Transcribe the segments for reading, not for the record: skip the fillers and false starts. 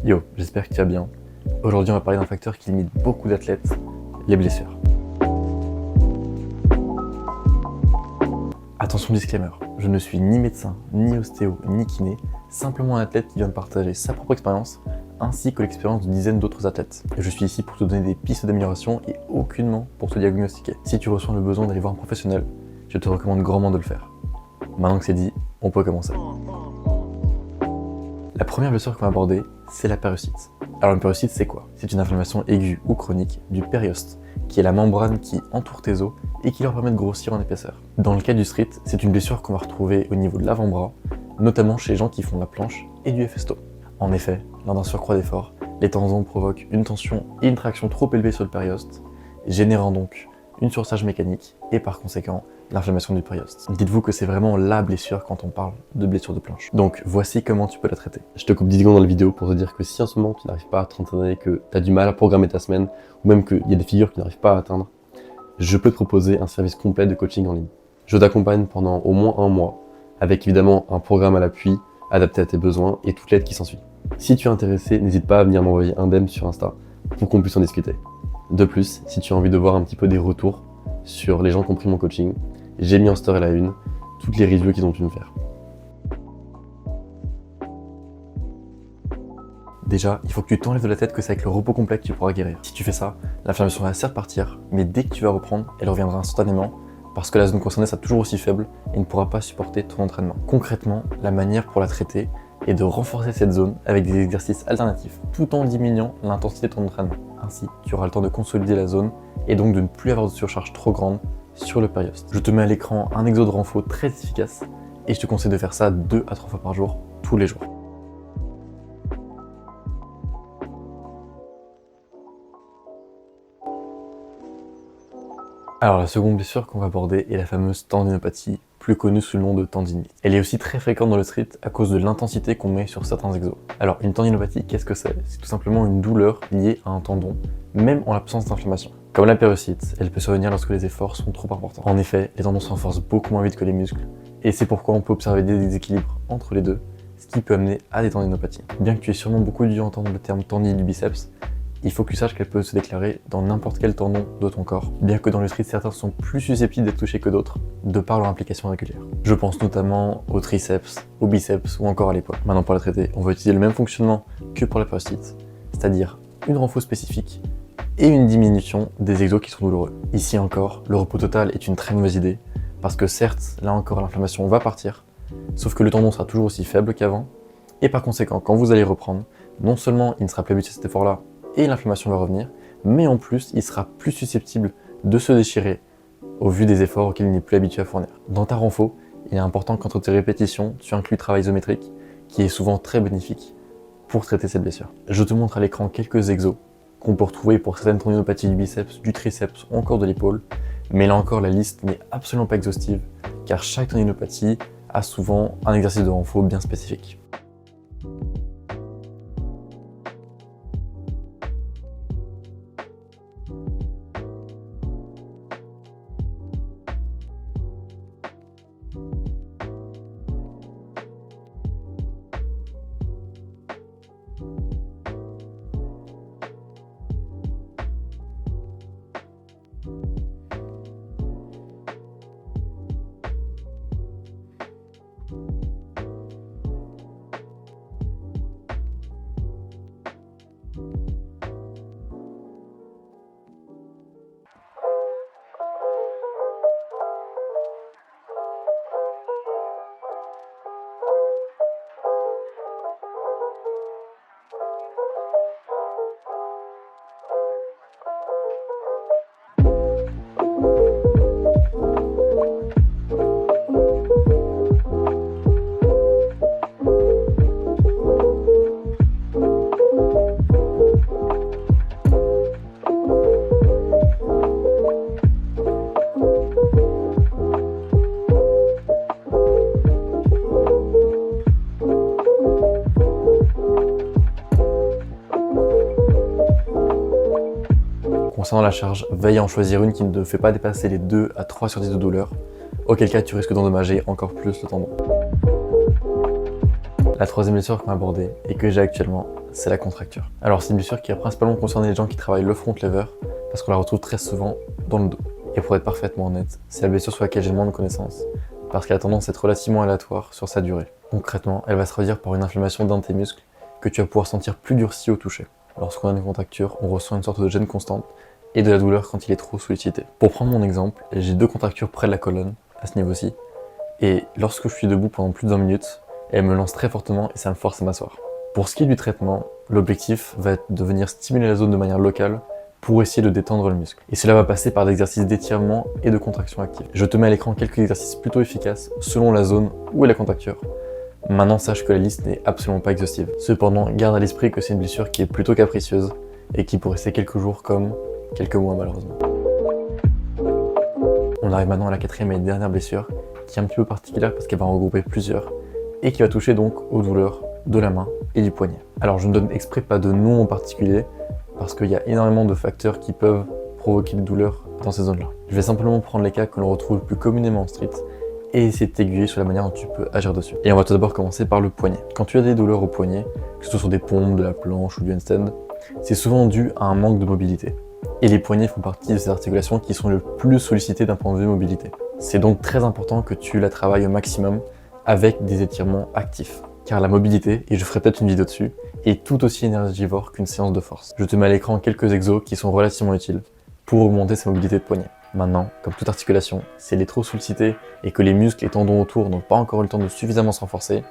Yo, j'espère que tu vas bien. Aujourd'hui, on va parler d'un facteur qui limite beaucoup d'athlètes, les blessures. Attention disclaimer, je ne suis ni médecin, ni ostéo, ni kiné, simplement un athlète qui vient de partager sa propre expérience, ainsi que l'expérience de dizaines d'autres athlètes. Et je suis ici pour te donner des pistes d'amélioration et aucunement pour te diagnostiquer. Si tu ressens le besoin d'aller voir un professionnel, je te recommande grandement de le faire. Maintenant que c'est dit, on peut commencer. La première blessure qu'on va aborder, c'est la périostite. Alors une périostite, c'est quoi? C'est une inflammation aiguë ou chronique du périoste, qui est la membrane qui entoure tes os et qui leur permet de grossir en épaisseur. Dans le cas du street, c'est une blessure qu'on va retrouver au niveau de l'avant-bras, notamment chez les gens qui font de la planche et du festo. En effet, lors d'un surcroît d'effort, les tendons provoquent une tension et une traction trop élevée sur le périoste, générant donc une surcharge mécanique et par conséquent l'inflammation du périoste. Dites-vous que c'est vraiment la blessure quand on parle de blessure de planche. Donc voici comment tu peux la traiter. Je te coupe 10 secondes dans la vidéo pour te dire que si en ce moment tu n'arrives pas à t'entraîner, que tu as du mal à programmer ta semaine, ou même qu'il y a des figures que tu n'arrives pas à atteindre, je peux te proposer un service complet de coaching en ligne. Je t'accompagne pendant au moins un mois, avec évidemment un programme à l'appui, adapté à tes besoins et toute l'aide qui s'ensuit. Si tu es intéressé, n'hésite pas à venir m'envoyer un DM sur Insta pour qu'on puisse en discuter. De plus, si tu as envie de voir un petit peu des retours sur les gens qui ont pris mon coaching, j'ai mis en story à la une toutes les reviews qu'ils ont pu me faire. Déjà, il faut que tu t'enlèves de la tête que c'est avec le repos complet que tu pourras guérir. Si tu fais ça, l'inflammation va certes partir, mais dès que tu vas reprendre, elle reviendra instantanément parce que la zone concernée sera toujours aussi faible et ne pourra pas supporter ton entraînement. Concrètement, la manière pour la traiter est de renforcer cette zone avec des exercices alternatifs, tout en diminuant l'intensité de ton entraînement. Ainsi, tu auras le temps de consolider la zone et donc de ne plus avoir de surcharge trop grande sur le périoste. Je te mets à l'écran un exo de renfo très efficace et je te conseille de faire ça 2 à 3 fois par jour, tous les jours. Alors la seconde blessure qu'on va aborder est la fameuse tendinopathie, plus connue sous le nom de tendinite. Elle est aussi très fréquente dans le street à cause de l'intensité qu'on met sur certains exos. Alors une tendinopathie, qu'est-ce que c'est? C'est tout simplement une douleur liée à un tendon, même en l'absence d'inflammation. Comme la périostite, elle peut survenir lorsque les efforts sont trop importants. En effet, les tendons s'enforcent beaucoup moins vite que les muscles, et c'est pourquoi on peut observer des déséquilibres entre les deux, ce qui peut amener à des tendinopathies. Bien que tu aies sûrement beaucoup dû entendre le terme tendinite du biceps, il faut que tu saches qu'elle peut se déclarer dans n'importe quel tendon de ton corps, bien que dans le street, certains sont plus susceptibles d'être touchés que d'autres, de par leur implication régulière. Je pense notamment aux triceps, aux biceps ou encore à l'épaule. Maintenant pour la traiter, on va utiliser le même fonctionnement que pour la périostite, c'est-à-dire une renfo spécifique et une diminution des exos qui sont douloureux. Ici encore, le repos total est une très mauvaise idée, parce que certes, là encore, l'inflammation va partir, sauf que le tendon sera toujours aussi faible qu'avant, et par conséquent, quand vous allez reprendre, non seulement il ne sera plus habitué à cet effort-là, et l'inflammation va revenir, mais en plus, il sera plus susceptible de se déchirer au vu des efforts auxquels il n'est plus habitué à fournir. Dans ta renfo, il est important qu'entre tes répétitions, tu inclues le travail isométrique, qui est souvent très bénéfique pour traiter cette blessure. Je te montre à l'écran quelques exos qu'on peut retrouver pour certaines tendinopathies du biceps, du triceps ou encore de l'épaule, mais là encore, la liste n'est absolument pas exhaustive, car chaque tendinopathie a souvent un exercice de renfo bien spécifique. Concernant la charge, veille à en choisir une qui ne te fait pas dépasser les 2 à 3 sur 10 de douleur, auquel cas tu risques d'endommager encore plus le tendon. La troisième blessure qu'on va aborder et que j'ai actuellement, c'est la contracture. Alors c'est une blessure qui a principalement concerné les gens qui travaillent le front lever, parce qu'on la retrouve très souvent dans le dos. Et pour être parfaitement honnête, c'est la blessure sur laquelle j'ai le moins de connaissances, parce qu'elle a tendance à être relativement aléatoire sur sa durée. Concrètement, elle va se traduire par une inflammation d'un de tes muscles que tu vas pouvoir sentir plus durci au toucher. Lorsqu'on a une contracture, on ressent une sorte de gêne constante et de la douleur quand il est trop sollicité. Pour prendre mon exemple, j'ai 2 contractures près de la colonne, à ce niveau-ci, et lorsque je suis debout pendant plus de 20 minutes, elle me lance très fortement et ça me force à m'asseoir. Pour ce qui est du traitement, l'objectif va être de venir stimuler la zone de manière locale pour essayer de détendre le muscle. Et cela va passer par des exercices d'étirement et de contraction active. Je te mets à l'écran quelques exercices plutôt efficaces selon la zone où est la contracture. Maintenant, sache que la liste n'est absolument pas exhaustive. Cependant, garde à l'esprit que c'est une blessure qui est plutôt capricieuse et qui peut rester quelques jours comme quelques mois malheureusement. On arrive maintenant à la 4e et dernière blessure, qui est un petit peu particulière parce qu'elle va en regrouper plusieurs et qui va toucher donc aux douleurs de la main et du poignet. Alors je ne donne exprès pas de nom en particulier parce qu'il y a énormément de facteurs qui peuvent provoquer des douleurs dans ces zones-là. Je vais simplement prendre les cas que l'on retrouve le plus communément en street et essayer de t'aiguiller sur la manière dont tu peux agir dessus. Et on va tout d'abord commencer par le poignet. Quand tu as des douleurs au poignet, que ce soit sur des pompes, de la planche ou du handstand, c'est souvent dû à un manque de mobilité. Et les poignets font partie de ces articulations qui sont le plus sollicitées d'un point de vue mobilité. C'est donc très important que tu la travailles au maximum avec des étirements actifs. Car la mobilité, et je ferai peut-être une vidéo dessus, est tout aussi énergivore qu'une séance de force. Je te mets à l'écran quelques exos qui sont relativement utiles pour augmenter sa mobilité de poignet. Maintenant, comme toute articulation, si elle est trop sollicitée et que les muscles et tendons autour n'ont pas encore eu le temps de suffisamment se renforcer,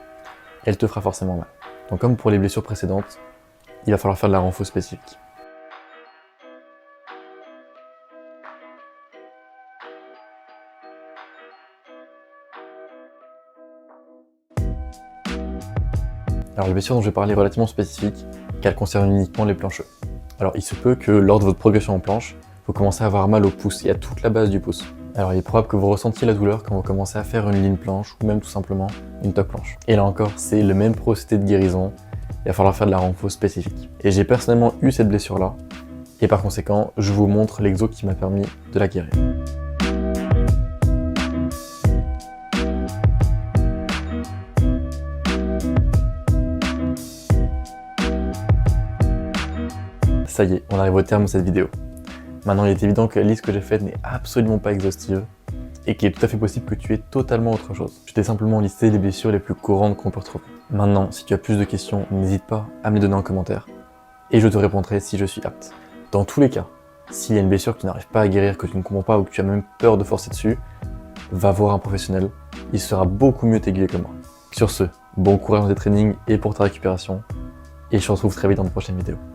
elle te fera forcément mal. Donc comme pour les blessures précédentes, il va falloir faire de la renfo spécifique. Alors la blessure dont je vais parler est relativement spécifique, car elle concerne uniquement les plancheux. Alors il se peut que lors de votre progression en planche, vous commencez à avoir mal au pouce et à toute la base du pouce. Alors il est probable que vous ressentiez la douleur quand vous commencez à faire une ligne planche ou même tout simplement une tuck planche. Et là encore, c'est le même procédé de guérison, il va falloir faire de la renfo spécifique. Et j'ai personnellement eu cette blessure là, et par conséquent, je vous montre l'exo qui m'a permis de la guérir. Ça y est, on arrive au terme de cette vidéo. Maintenant, il est évident que la liste que j'ai faite n'est absolument pas exhaustive et qu'il est tout à fait possible que tu aies totalement autre chose. Je t'ai simplement listé les blessures les plus courantes qu'on peut retrouver. Maintenant, si tu as plus de questions, n'hésite pas à me les donner en commentaire et je te répondrai si je suis apte. Dans tous les cas, s'il y a une blessure que tu n'arrives pas à guérir, que tu ne comprends pas ou que tu as même peur de forcer dessus, va voir un professionnel, il sera beaucoup mieux t'aiguiller que moi. Sur ce, bon courage dans tes trainings et pour ta récupération et je te retrouve très vite dans de prochaines vidéos.